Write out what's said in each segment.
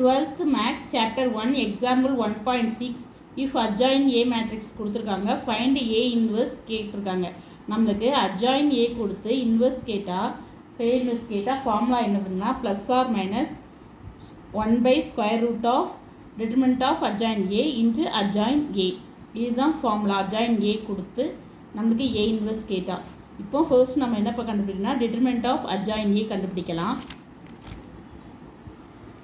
12th Max Chapter 1 Example 1.6 If adjoint A matrix கொடுத்துருக்காங்க find A inverse கேட்டிருக்காங்க. நம்மளுக்கு adjoint A கொடுத்து inverse கேட்டால் inverse கேட்டால் ஃபார்முலா என்னதுன்னா plus or minus 1/√, determinant of adjoint A into adjoint A. இதுதான் formula. adjoint A கொடுத்து நம்மளுக்கு A inverse கேட்டால். இப்போ ஃபர்ஸ்ட் நம்ம என்ன கண்டுபிடிக்கணும்னா determinant of adjoint A கண்டுபிடிக்கலாம்.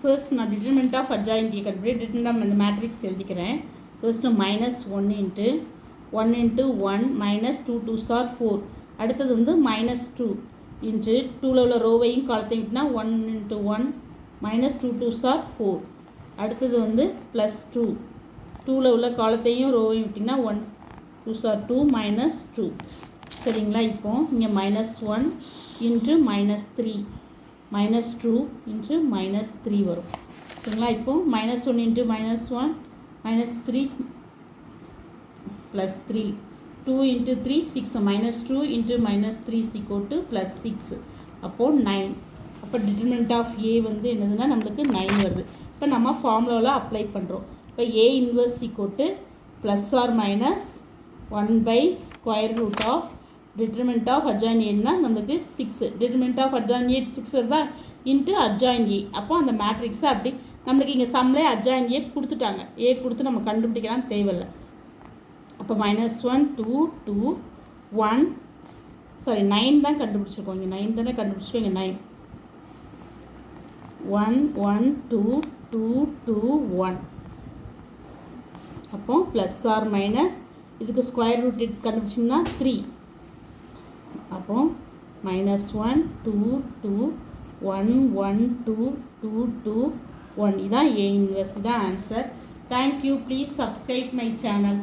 ஃபர்ஸ்ட் நான் determinant of adjoint A determinant இந்த மேட்ரிக்ஸ் எழுதிக்கிறேன். First -1 into 1 into 1 minus 2 2s are 4. அடுத்தது வந்து -2 into 2ல உள்ள ரோவையும் காலத்தையும் விட்டுனா 1 into 1 minus 2 2s are 4. அடுத்தது வந்து +2 2ல உள்ள காலத்தையும் ரோவையும் விட்டிங்கன்னா 1 2s are 2 minus 2. சரிங்களா? இப்போ இங்கே -1 into -3 -2 into -3 வரும். சரிங்களா? இப்போ -1 into -1 -3 plus 3 2 into 3 6 -2 into -3 is equal to +6. அப்போது 9. அப்போ determinant of A வந்து என்னதுன்னா நம்மளுக்கு 9 வருது. இப்போ நம்ம ஃபார்முலாவில் அப்ளை பண்ணுறோம். இப்போ A inverse equal to plus or minus 1/√, determinant of adjoint A னா நம்மளுக்கு 6. determinant of adjoint A 6 வருதா இன்ட்டு adjoint A. அப்போ அந்த மேட்ரிக்ஸை அப்படி நம்மளுக்கு இங்கே சம்லே adjoint A கொடுத்துட்டாங்க. A கொடுத்து நம்ம கண்டுபிடிக்கலாம் தேவையில்லை. அப்போ -1 2 2 1 சாரி 9 தான் கண்டுபிடிச்சிருக்கோம். இங்கே 9 தானே கண்டுபிடிச்சிருக்கோம். இங்கே 9 1 1 2 2 2 1. அப்போ ப்ளஸ் ஆர் மைனஸ் இதுக்கு ஸ்கொயர் ரூட் கண்டுபிடிச்சிங்கன்னா 3. அப்போ -1 2 2 1 1 2 2 2 1. இதான் A inverse. இதான் answer. Thank you. Please subscribe my channel.